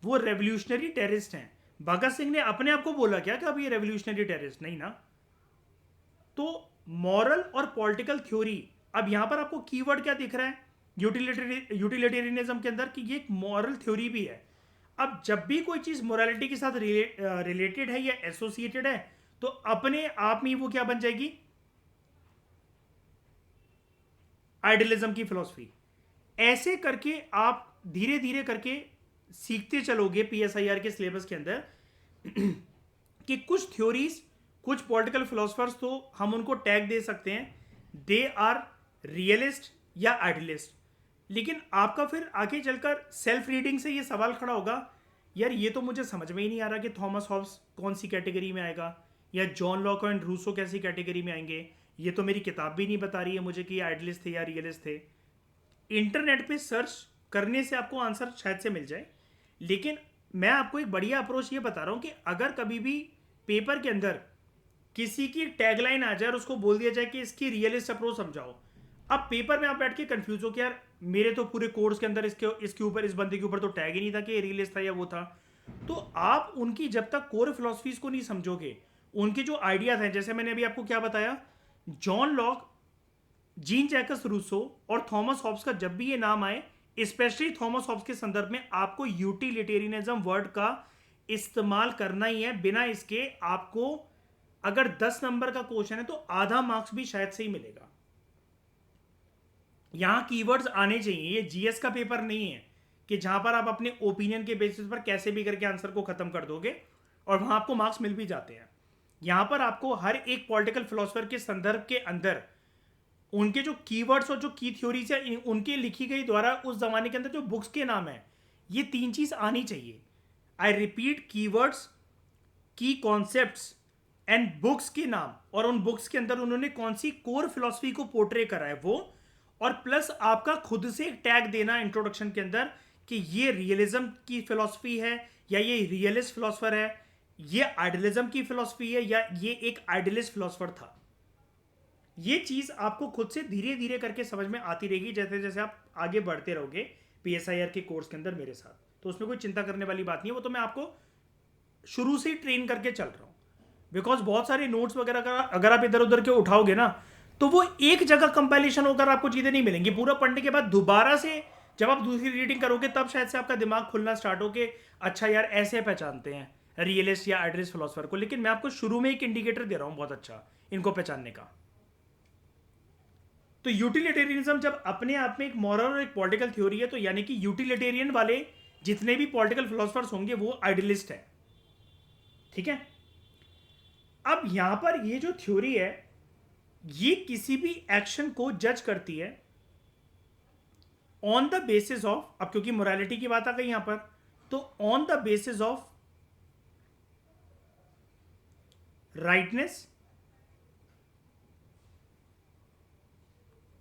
वो रेवोल्यूशनरी टेररिस्ट हैं। भगत सिंह ने अपने आप को बोला क्या कि अब ये रेवोल्यूशनरी टेररिस्ट नहीं ना। तो मॉरल और पॉलिटिकल थ्योरी, अब यहां पर आपको कीवर्ड क्या दिख रहा है यूटिलिटेरियनिज्म के अंदर, कि ये एक मॉरल थ्योरी भी है। अब जब भी कोई चीज मोरालिटी के साथ रिलेटेड है या एसोसिएटेड है तो अपने आप में वो क्या बन जाएगी, आइडियलिज्म की फिलॉसफी। ऐसे करके आप धीरे धीरे करके सीखते चलोगे पीएसआईआर के सिलेबस के अंदर कि कुछ थ्योरीज, कुछ पॉलिटिकल फिलोसफर्स, तो हम उनको टैग दे सकते हैं दे आर रियलिस्ट या आइडियलिस्ट। लेकिन आपका फिर आगे चलकर सेल्फ रीडिंग से ये सवाल खड़ा होगा, यार ये तो मुझे समझ में ही नहीं आ रहा कि थॉमस हॉब्स कौन सी कैटेगरी में आएगा या जॉन लॉक एंड रूसो कैसी कैटेगरी में आएंगे। ये तो मेरी किताब भी नहीं बता रही है मुझे कि आइडियलिस्ट थे या रियलिस्ट थे। इंटरनेट पे सर्च करने से आपको आंसर शायद से मिल जाए। लेकिन मैं आपको एक बढ़िया अप्रोच ये बता रहा हूँ कि अगर कभी भी पेपर के अंदर किसी की टैगलाइन आ जाए और उसको बोल दिया जाए कि इसकी रियलिस्ट अप्रोच समझाओ, अब पेपर में आप बैठ के कंफ्यूज हो कि यार मेरे तो पूरे कोर्स के अंदर इसके ऊपर, इस बंदे के ऊपर तो टैग ही नहीं था कि ये रियलिस्ट था या वो था। तो आप उनकी जब तक कोर फिलोसफीज को नहीं समझोगे, उनके जो आइडियाज हैं, जैसे मैंने अभी आपको क्या बताया, John Locke, Jean Jacques Rousseau और थॉमस हॉब्स का जब भी ये नाम आए, स्पेशली थॉमस हॉब्स के संदर्भ में, आपको यूटिलिटेरियनिज्म वर्ड का इस्तेमाल करना ही है। बिना इसके आपको अगर 10 नंबर का क्वेश्चन है तो आधा मार्क्स भी शायद से ही मिलेगा। यहां कीवर्ड्स आने चाहिए। ये जीएस का पेपर नहीं है कि जहां पर आप अपने ओपिनियन के बेसिस पर कैसे भी करके आंसर को खत्म कर दोगे और वहां आपको मार्क्स मिल भी जाते हैं। यहां पर आपको हर एक पॉलिटिकल फिलोसफर के संदर्भ के अंदर उनके जो कीवर्ड्स और जो की थ्योरीज है, उनके लिखी गई द्वारा उस जमाने के अंदर जो बुक्स के नाम है, ये 3 चीज आनी चाहिए। आई रिपीट, कीवर्ड्स, की कॉन्सेप्ट्स एंड बुक्स के नाम, और उन बुक्स के अंदर उन्होंने कौन सी कोर फिलोसफी को पोर्ट्रे करा है वो, और प्लस आपका खुद से एक टैग देना इंट्रोडक्शन के अंदर कि ये रियलिज्म की फिलोसफी है या ये रियलिस्ट फिलोसफर है, ये आइडियलिज्म की फिलोसफी है या ये एक आइडियलिस्ट फिलोसफर था। ये चीज आपको खुद से धीरे धीरे करके समझ में आती रहेगी जैसे जैसे आप आगे बढ़ते रहोगे पीएसआईआर के कोर्स के अंदर मेरे साथ। तो उसमें कोई चिंता करने वाली बात नहीं है, वो तो मैं आपको शुरू से ही ट्रेन करके चल रहा हूं। बिकॉज बहुत सारे नोट्स वगैरह अगर आप इधर उधर के उठाओगे ना, तो वो एक जगह कंपाइलेशन होकर आपको चीजें नहीं मिलेंगी। पूरा पढ़ने के बाद दोबारा से जब आप दूसरी रीडिंग करोगे तब शायद से आपका दिमाग खुलना स्टार्ट हो के अच्छा यार ऐसे पहचानते हैं रियलिस्ट या आइडियलिस्ट फिलोसफर को। लेकिन मैं आपको शुरू में एक इंडिकेटर दे रहा हूं बहुत अच्छा इनको पहचानने का। तो यूटिलिटेरियनिज्म जब अपने आप में एक मॉरल और एक पॉलिटिकल थ्योरी है, तो यानी कि यूटिलिटेरियन वाले जितने भी पॉलिटिकल फिलोसफर्स होंगे वो आइडियलिस्ट है। ठीक है। अब यहां पर ये जो थ्योरी है ये किसी भी एक्शन को जज करती है ऑन द बेसिस ऑफ, अब क्योंकि मोरालिटी की बात आ गई यहां पर, तो on the basis of rightness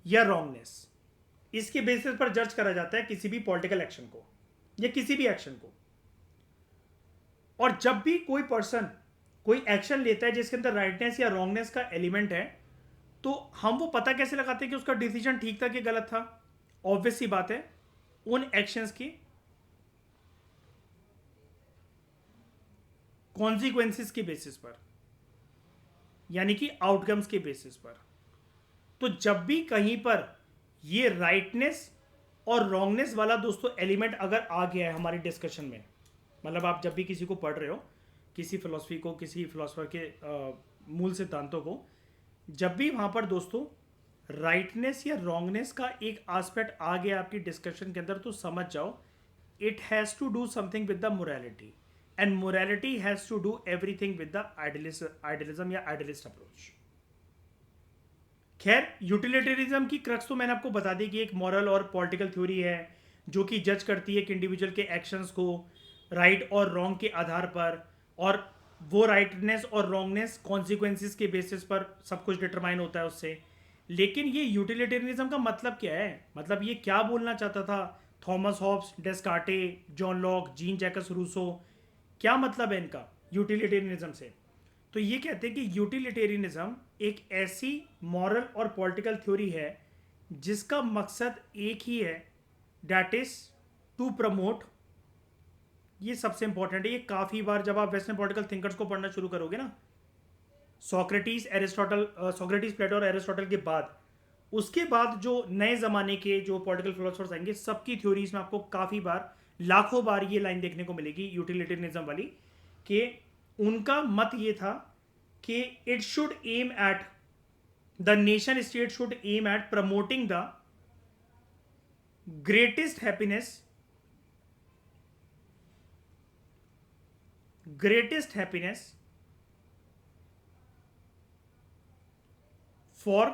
या रॉन्गनेस। इसके बेसिस पर जज करा जाता है किसी भी पॉलिटिकल एक्शन को या किसी भी एक्शन को। और जब भी कोई पर्सन कोई एक्शन लेता है जिसके अंदर राइटनेस या रॉन्गनेस का एलिमेंट है, तो हम वो पता कैसे लगाते हैं कि उसका डिसीजन ठीक था कि गलत था? ऑब्वियस सी बात है, उन एक्शंस की कॉन्सिक्वेंसेस के बेसिस पर, यानी कि आउटकम्स के बेसिस पर। तो जब भी कहीं पर ये राइटनेस और रॉन्गनेस वाला दोस्तों एलिमेंट अगर आ गया है हमारी डिस्कशन में, मतलब आप जब भी किसी को पढ़ रहे हो, किसी फिलॉसफी को, किसी फिलोसफर के मूल सिद्धांतों को, जब भी वहां पर दोस्तों राइटनेस या रॉन्गनेस का एक एस्पेक्ट आ गया आपकी डिस्कशन के अंदर, तो समझ जाओ it has to do something with the morality, and morality has to do everything with the idealism या आइडियलिस्ट अप्रोच। खैर, यूटिलिटेरिज्म की क्रक्स तो मैंने आपको बता दी कि एक मॉरल और पॉलिटिकल थ्योरी है जो कि जज करती है कि इंडिविजुअल के एक्शंस को राइट और रॉन्ग के आधार पर, और वो राइटनेस और रॉन्गनेस कॉन्सिक्वेंसेस के बेसिस पर सब कुछ डिटरमाइन होता है उससे। लेकिन ये यूटिलिटेरियनिज्म का मतलब क्या है? मतलब ये क्या बोलना चाहता था Thomas Hobbes, Descartes, John Locke, Jean Jacques Rousseau? क्या मतलब है इनका यूटिलिटेरियनिज्म से? तो ये कहते हैं कि यूटिलिटेरियनिज्म एक ऐसी मॉरल और पॉलिटिकल थ्योरी है जिसका मकसद एक ही है, दैट इज टू प्रमोट, ये सबसे इंपॉर्टेंट है, ये काफी बार जब आप वेस्टर्न पॉलिटिकल थिंकर्स को पढ़ना शुरू करोगे ना, सोक्रेटिस, एरिस्टोटल, सोक्रेटिस, प्लेटो और एरिस्टोटल के बाद, उसके बाद जो नए जमाने के जो पॉलिटिकल फिलोसफर्स आएंगे, सबकी थ्योरीज में आपको काफी बार, लाखों बार ये लाइन देखने को मिलेगी यूटिलिटेरियनिज्म वाली, कि उनका मत ये था कि it should aim at, the nation state should aim at promoting the greatest happiness, for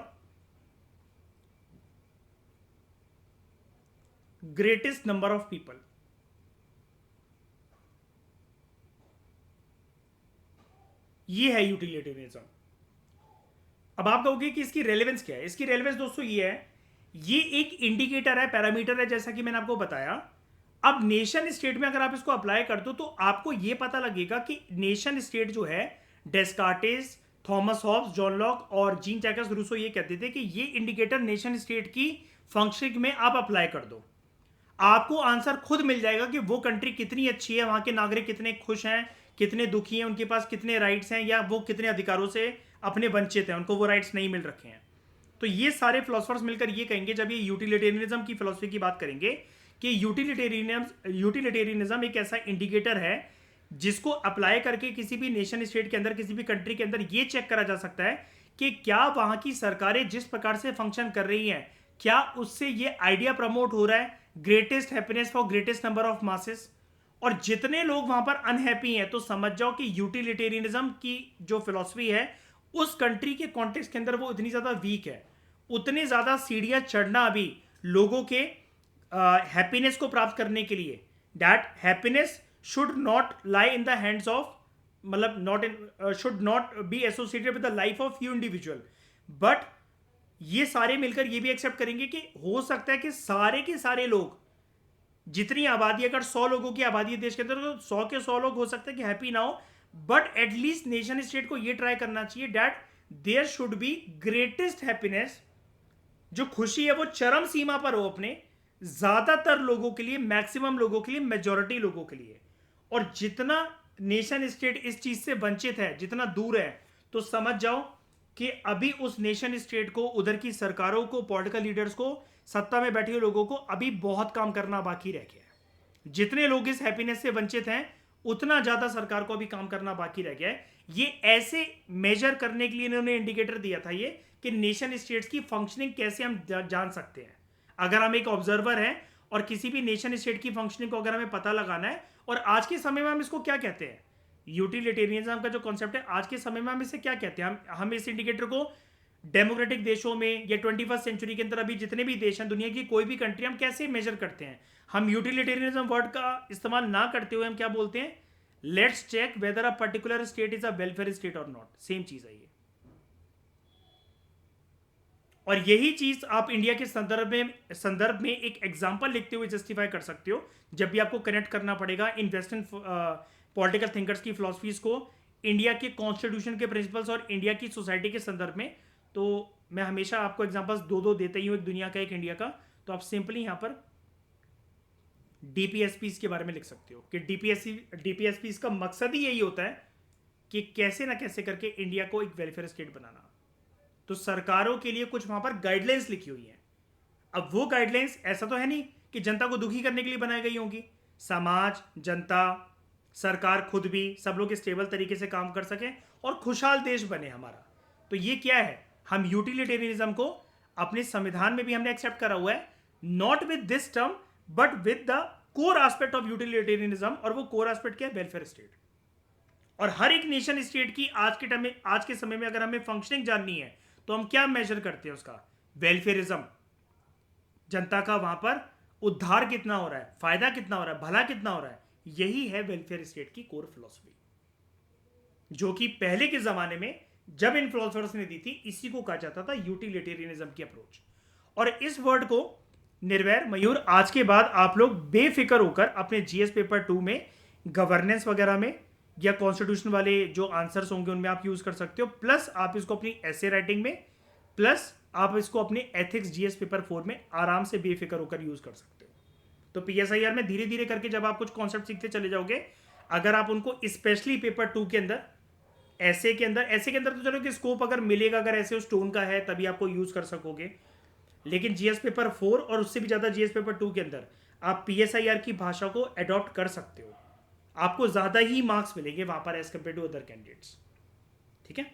greatest number of people. ये है यूटिलिटेरियनिज्म। अब आप कहोगे कि इसकी रेलेवेंस क्या है? इसकी रेलेवेंस दोस्तों ये है, ये एक इंडिकेटर है, पैरामीटर है, जैसा कि मैंने आपको बताया। अब नेशन स्टेट में अगर आप इसको अप्लाई कर दो तो आपको यह पता लगेगा कि नेशन स्टेट जो है, डेस्कार्टेस, थॉमस हॉब्स, जॉन लॉक और जीन जैकस रूसो ये कहते थे कि ये इंडिकेटर नेशन स्टेट की फंक्शनिंग में आप अप्लाई कर दो, आपको आंसर खुद मिल जाएगा कि वो कंट्री कितनी अच्छी है, वहां के नागरिक कितने खुश हैं, कितने दुखी हैं, उनके पास कितने राइट्स हैं, या वो कितने अधिकारों से अपने वंचित हैं, उनको वो राइट्स नहीं मिल रखे हैं। तो ये सारे फिलोसफर्स मिलकर ये कहेंगे, जब ये यूटिलिटेरियनिज्म की फिलोसफी की बात करेंगे, कि यूटिलिटेरियनिज्म एक ऐसा इंडिकेटर है जिसको अप्लाई करके किसी भी नेशन स्टेट के अंदर, किसी भी कंट्री के अंदर ये चेक करा जा सकता है कि क्या वहां की सरकारें जिस प्रकार से फंक्शन कर रही हैं, क्या उससे ये आइडिया प्रमोट हो रहा है, greatest happiness for greatest number of masses. और जितने लोग वहां पर अनहैप्पी हैं, तो समझ जाओ कि यूटिलिटेरियनिज्म की जो फिलॉसफी है उस कंट्री के कॉन्टेक्स्ट के अंदर वो इतनी ज्यादा वीक है, उतनी ज्यादा सीढ़ियां चढ़ना अभी लोगों के हैप्पीनेस को प्राप्त करने के लिए, that happiness should not lie in the hands of, मतलब not in, should not be associated with the life of you individual. But ये सारे मिलकर ये भी एक्सेप्ट करेंगे कि हो सकता है कि सारे के सारे लोग, जितनी आबादी, अगर 100 लोगों की आबादी है देश के अंदर, तो 100 के 100 लोग हो सकते हैं कि हैप्पी ना हो, बट एटलीस्ट नेशन स्टेट को ये ट्राई करना चाहिए that there should be greatest happiness, जो खुशी है वो चरम सीमा पर हो अपने ज्यादातर लोगों के लिए, मैक्सिमम लोगों के लिए, मेजॉरिटी लोगों के लिए। और जितना नेशन स्टेट इस चीज से वंचित है, जितना दूर है, तो समझ जाओ कि अभी उस नेशन स्टेट को, उधर की सरकारों को, पॉलिटिकल लीडर्स को, सत्ता में बैठे हुए लोगों को अभी बहुत काम करना बाकी रह गया है। जितने लोग इस हैप्पीनेस से वंचित हैं, उतना ज्यादा सरकार को अभी काम करना बाकी रह गया है। ये ऐसे मेजर करने के लिए इन्होंने इंडिकेटर दिया था, ये कि नेशन स्टेट्स की फंक्शनिंग कैसे हम जान सकते हैं। अगर हम एक ऑब्जर्वर हैं और किसी भी नेशन स्टेट की फंक्शनिंग को अगर हमें पता लगाना है, और आज के समय में हम इसको क्या कहते हैं, यूटिलिटेरियनिज्म का जो कॉन्सेप्ट है, आज के समय में हम इसे क्या कहते हैं? हम इस इंडिकेटर को डेमोक्रेटिक देशों में या 21st सेंचुरी के अंदर अभी जितने भी देश हैं, दुनिया की कोई भी कंट्री, हम कैसे मेजर करते हैं? हम यूटिलिटेरियनिज्म वर्ड का इस्तेमाल ना करते हुए हम क्या बोलते हैं? Let's check whether a particular state is a welfare state और नॉट। सेम चीज है ये। और यही चीज आप इंडिया के संदर्भ में एक एग्जांपल लिखते हुए जस्टिफाई कर सकते हो जब भी आपको कनेक्ट करना पड़ेगा इन वेस्टर्न पॉलिटिकल थिंकर्स की फिलोसफीज को इंडिया के कॉन्स्टिट्यूशन के प्रिंसिपल्स और इंडिया की सोसाइटी के संदर्भ में। तो मैं हमेशा आपको एग्जांपल्स दो दो देता ही हूँ, एक दुनिया का एक इंडिया का। तो आप सिंपली यहाँ पर डीपीएसपीस के बारे में लिख सकते हो कि डीपीएसपीस का मकसद ही यही होता है कि कैसे ना कैसे करके इंडिया को एक वेलफेयर स्टेट बनाना। तो सरकारों के लिए कुछ वहां पर गाइडलाइंस लिखी हुई हैं। अब वो गाइडलाइंस ऐसा तो है नहीं कि जनता को दुखी करने के लिए बनाई गई होंगी। समाज, जनता, सरकार खुद भी सब लोग स्टेबल तरीके से काम कर सकें और खुशहाल देश बने हमारा। तो ये क्या है, हम यूटिलिटेरियनिज्म को अपने संविधान में भी हमने एक्सेप्ट करा हुआ है, not with this term but with the core aspect of utilitarianism. और वो कोर एस्पेक्ट क्या है, वेलफेयर स्टेट। और हर एक नेशन स्टेट की आज के समय में अगर हमें फंक्शनिंग जाननी है तो हम क्या मेजर करते हैं उसका, वेलफेयरिज्म। जनता का वहां पर उद्धार कितना हो रहा है, फायदा कितना हो रहा है, भला कितना हो रहा है। यही है वेलफेयर स्टेट की कोर फिलॉसफी, जो कि पहले के जमाने में जब इन फिलोसफर्स ने दी थी, इसी को कहा जाता था यूटिलिटेरियनिज्म की अप्रोच। और इस वर्ड को निर्वैर, मयूर, आज के बाद आप लोग बेफिक्र होकर अपने जीएस पेपर 2 में गवर्नेंस वगैरह में या कॉन्स्टिट्यूशन वाले जो आंसर्स होंगे उनमें आप यूज कर सकते हो। प्लस आप इसको अपनी ऐसे राइटिंग में, प्लस आप इसको अपने एथिक्स जीएस पेपर 4 में आराम से बेफिक्र होकर यूज कर सकते हो। तो पीएसआईआर में धीरे धीरे करके जब आप कुछ कॉन्सेप्ट सीखते चले जाओगे, अगर आप उनको स्पेशली पेपर 2 के अंदर, ऐसे के अंदर तो चलो कि स्कोप अगर मिलेगा, अगर ऐसे उस टोन का है तभी आपको यूज कर सकोगे। लेकिन जीएस पेपर 4 और उससे भी ज्यादा जीएस पेपर 2 के अंदर आप पीएसआईआर की भाषा को अडॉप्ट कर सकते हो, आपको ज्यादा ही मार्क्स मिलेंगे वहां पर as compare to other candidates. ठीक है,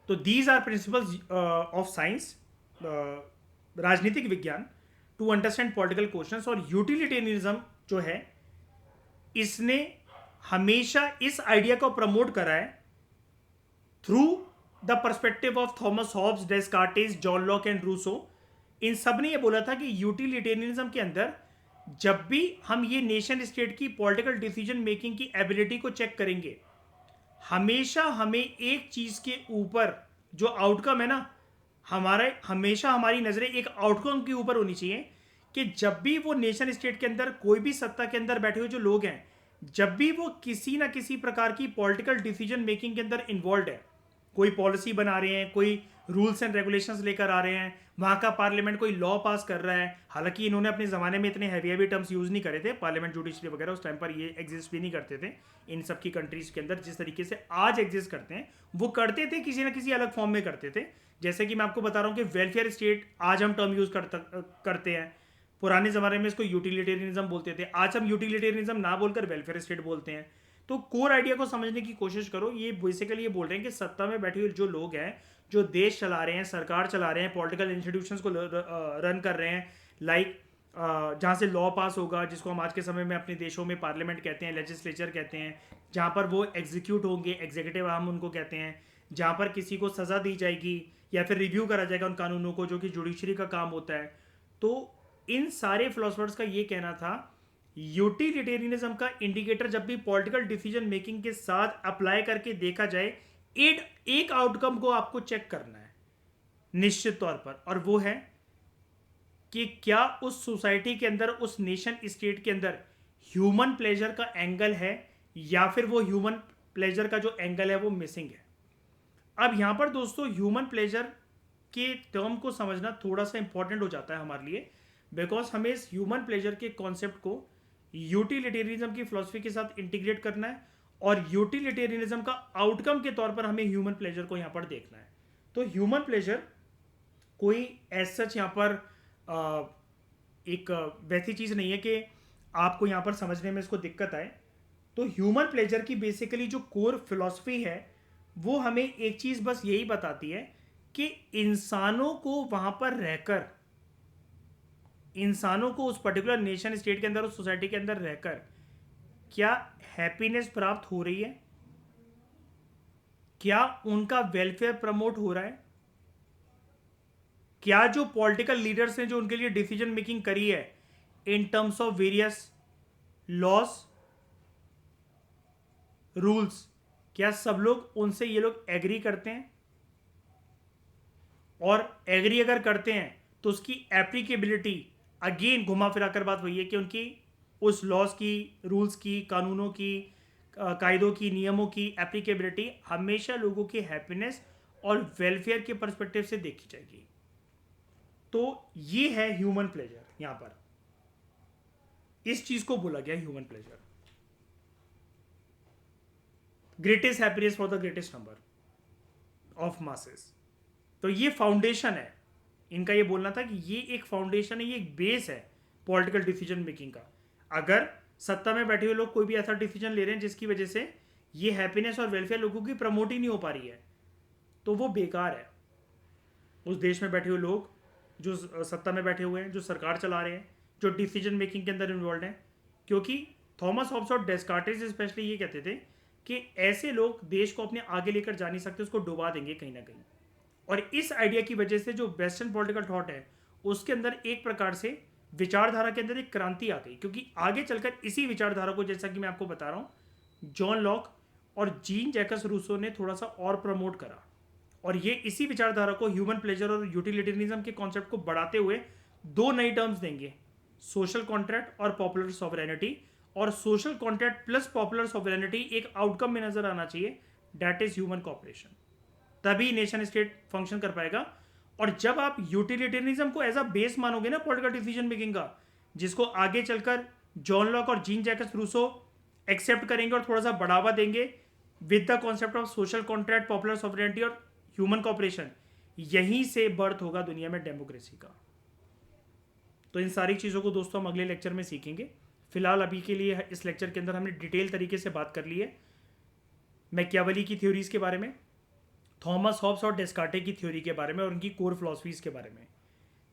तो these are principles of science, राजनीतिक विज्ञान, टू अंडरस्टैंड पॉलिटिकल क्वेश्चंस। और यूटिलिटेरियनिज्म जो है, इसने हमेशा इस आइडिया को प्रमोट करा है through the perspective of Thomas Hobbes, Descartes, John Locke and Rousseau. इन सब ने यह बोला था कि यूटिलिटेरियनिज्म के अंदर जब भी हम ये नेशन स्टेट की पॉलिटिकल डिसीजन मेकिंग की एबिलिटी को चेक करेंगे, हमेशा हमें एक चीज के ऊपर जो आउटकम है ना, हमेशा हमारी नजरें एक आउटकम के ऊपर होनी चाहिए कि जब भी वो नेशन स्टेट के अंदर कोई भी सत्ता के अंदर बैठे हुए जो लोग हैं, जब भी वो किसी ना किसी प्रकार की पॉलिटिकल डिसीजन मेकिंग के अंदर इन्वॉल्व है, कोई पॉलिसी बना रहे हैं, कोई रूल्स एंड रेगुलेशंस लेकर आ रहे हैं, वहां का पार्लियामेंट कोई लॉ पास कर रहा है। हालांकि इन्होंने अपने ज़माने में इतने हैवी टर्म्स यूज़ नहीं करे थे, पार्लियामेंट, जुडिशरी वगैरह उस टाइम पर ये एग्जिस्ट भी नहीं करते थे इन सब की कंट्रीज के अंदर जिस तरीके से आज एग्जिस्ट करते हैं। वो करते थे किसी ना किसी अलग फॉर्म में करते थे। जैसे कि मैं आपको बता रहा हूँ कि वेलफेयर स्टेट आज हम टर्म यूज़ करते हैं, पुराने ज़माने में इसको यूटिलिटेरियनिज्म बोलते थे, आज हम यूटिलिटेरियनिज्म ना बोलकर वेलफेयर स्टेट बोलते हैं। तो कोर आइडिया को समझने की कोशिश करो। ये बेसिकली ये बोल रहे हैं कि सत्ता में बैठे हुए जो लोग हैं, जो देश चला रहे हैं, सरकार चला रहे हैं, पॉलिटिकल इंस्टीट्यूशंस को रन कर रहे हैं, लाइक जहाँ से लॉ पास होगा, जिसको हम आज के समय में अपने देशों में पार्लियामेंट कहते हैं, लेजिस्लेचर कहते हैं, जहाँ पर वो एग्जीक्यूट होंगे, एग्जीक्यूटिव हम उनको कहते हैं, जहाँ पर किसी को सज़ा दी जाएगी या फिर रिव्यू करा जाएगा उन कानूनों को, जो कि जुडिशरी का काम होता है। तो इन सारे फिलोसफर्स का ये कहना था, यूटिलिटेरियनिज्म का इंडिकेटर जब भी पॉलिटिकल डिसीजन मेकिंग के साथ अप्लाई करके देखा जाए, एक आउटकम को आपको चेक करना है निश्चित तौर पर, और वो है कि क्या उस सोसाइटी के अंदर, उस नेशन स्टेट के अंदर ह्यूमन प्लेजर का एंगल है या फिर वो ह्यूमन प्लेजर का जो एंगल है वो मिसिंग है। अब यहां पर दोस्तों ह्यूमन प्लेजर के टर्म को समझना थोड़ा सा इंपॉर्टेंट हो जाता है हमारे लिए, बिकॉज हमें इस ह्यूमन प्लेजर के कॉन्सेप्ट को यूटिलिटेरियनिज्म की फिलॉसफी के साथ इंटीग्रेट करना है, और यूटिलिटेरियनिज्म का आउटकम के तौर पर हमें ह्यूमन प्लेजर को यहां पर देखना है। तो ह्यूमन प्लेजर कोई एज सच यहां पर एक वैसी चीज नहीं है कि आपको यहां पर समझने में इसको दिक्कत आए। तो ह्यूमन प्लेजर की बेसिकली जो कोर फिलॉसफी है वो हमें एक चीज बस यही बताती है कि इंसानों को वहां पर रहकर, इंसानों को उस पर्टिकुलर नेशन स्टेट के अंदर, उस सोसाइटी के अंदर रहकर क्या हैप्पीनेस प्राप्त हो रही है, क्या उनका वेलफेयर प्रमोट हो रहा है, क्या जो पॉलिटिकल लीडर्स ने जो उनके लिए डिसीजन मेकिंग करी है in terms of various laws, rules, क्या सब लोग उनसे ये लोग एग्री करते हैं। और एग्री अगर करते हैं तो उसकी एप्लीकेबिलिटी, अगेन घुमा फिरा कर बात वही है कि उनकी उस लॉज की, रूल्स की, कानूनों की, कायदों की, नियमों की एप्लीकेबिलिटी हमेशा लोगों की हैप्पीनेस और वेलफेयर के पर्सपेक्टिव से देखी जाएगी। तो ये है ह्यूमन प्लेजर। यहां पर इस चीज को बोला गया human pleasure, greatest happiness for the greatest number of masses. तो ये फाउंडेशन है इनका, ये बोलना था कि ये एक फाउंडेशन है, ये एक बेस है पॉलिटिकल डिसीजन मेकिंग का। अगर सत्ता में बैठे हुए लोग कोई भी ऐसा डिसीजन ले रहे हैं जिसकी वजह से ये हैप्पीनेस और वेलफेयर लोगों की प्रमोट ही नहीं हो पा रही है, तो वो बेकार है। उस देश में बैठे हुए लोग जो सत्ता में बैठे हुए हैं, जो सरकार चला रहे हैं, जो डिसीजन मेकिंग के अंदर इन्वॉल्व हैं, क्योंकि थॉमस हॉब्स और डेस्कार्टेस स्पेशली ये कहते थे कि ऐसे लोग देश को अपने आगे लेकर जा नहीं सकते, उसको डुबा देंगे कहीं ना कहीं। और इस आइडिया की वजह से जो वेस्टर्न पॉलिटिकल थॉट है उसके अंदर एक प्रकार से विचारधारा के अंदर एक क्रांति आ गई, क्योंकि आगे चलकर इसी विचारधारा को, जैसा कि मैं आपको बता रहा हूँ, जॉन लॉक और जीन जैकस रूसो ने थोड़ा सा और प्रमोट करा। और ये इसी विचारधारा को, ह्यूमन प्लेजर और यूटिलिटेरियनिज्म के कॉन्सेप्ट को बढ़ाते हुए दो नई टर्म्स देंगे, सोशल कॉन्ट्रैक्ट और पॉपुलर सॉवरेनिटी। और social contract plus popular sovereignty एक आउटकम में नजर आना चाहिए, दैट इज ह्यूमन कॉपरेशन। तभी नेशन स्टेट फंक्शन कर पाएगा। और जब आप यूटिलिटेरियनिज्म को एज अ बेस मानोगे ना पॉलिटिकल डिसीजन मेकिंग का, जिसको आगे चलकर जॉन लॉक और जीन जैकस रूसो एक्सेप्ट करेंगे और थोड़ा सा बढ़ावा देंगे with the concept of social contract, popular sovereignty और ह्यूमन कॉपरेशन, यहीं से बर्थ होगा दुनिया में डेमोक्रेसी का। तो इन सारी चीज़ों को दोस्तों हम अगले लेक्चर में सीखेंगे। फिलहाल अभी के लिए इस लेक्चर के अंदर हमने डिटेल तरीके से बात कर ली है मैकियावेली की थ्योरीज के बारे में, थॉमस हॉब्स और डेस्कार्टे की थ्योरी के बारे में और उनकी कोर फिलॉसफीज के बारे में।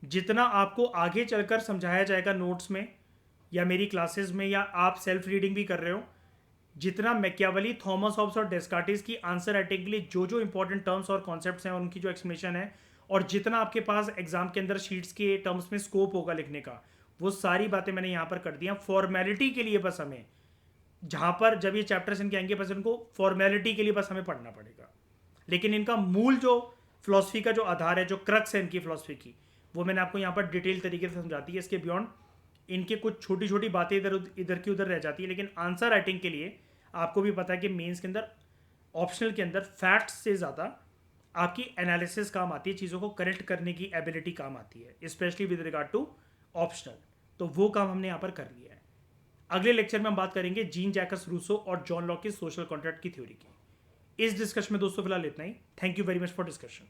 जितना आपको आगे चलकर समझाया जाएगा नोट्स में या मेरी क्लासेस में, या आप सेल्फ रीडिंग भी कर रहे हो, जितना मैकियावेली, थॉमस हॉब्स और डेस्कार्टिस की आंसर राइटिंग के लिए जो जो इंपॉर्टेंट टर्म्स और कॉन्सेप्ट्स हैं, उनकी जो एक्सप्लेनेशन है, और जितना आपके पास एग्जाम के अंदर शीट्स के टर्म्स में स्कोप होगा लिखने का, वो सारी बातें मैंने यहाँ पर कर दी हैं फॉर्मेलिटी के लिए। बस हमें जहाँ पर जब ये चैप्टर्स इनके आएंगे बस इनको फॉर्मेलिटी के लिए बस हमें पढ़ना पड़ेगा, लेकिन इनका मूल जो फिलॉसफी का जो आधार है, जो क्रक्स है इनकी फिलॉसफी की, वो मैंने आपको यहाँ पर डिटेल तरीके से समझा दी है। इसके बियॉन्ड इनके कुछ छोटी छोटी बातें इधर की उधर रह जाती है, लेकिन आंसर राइटिंग के लिए आपको भी पता है कि मेंस के अंदर, ऑप्शनल के अंदर फैक्ट्स से ज़्यादा आपकी एनालिसिस काम आती है, चीज़ों को करेक्ट करने की एबिलिटी काम आती है, specially with regard to optional. तो वो काम हमने यहाँ पर कर लिया है। अगले लेक्चर में हम बात करेंगे जीन जैकस रूसो और जॉन लॉक की सोशल कॉन्ट्रैक्ट की थ्योरी की। इस डिस्कशन में दोस्तों फिलहाल इतना ही। Thank you very much for discussion.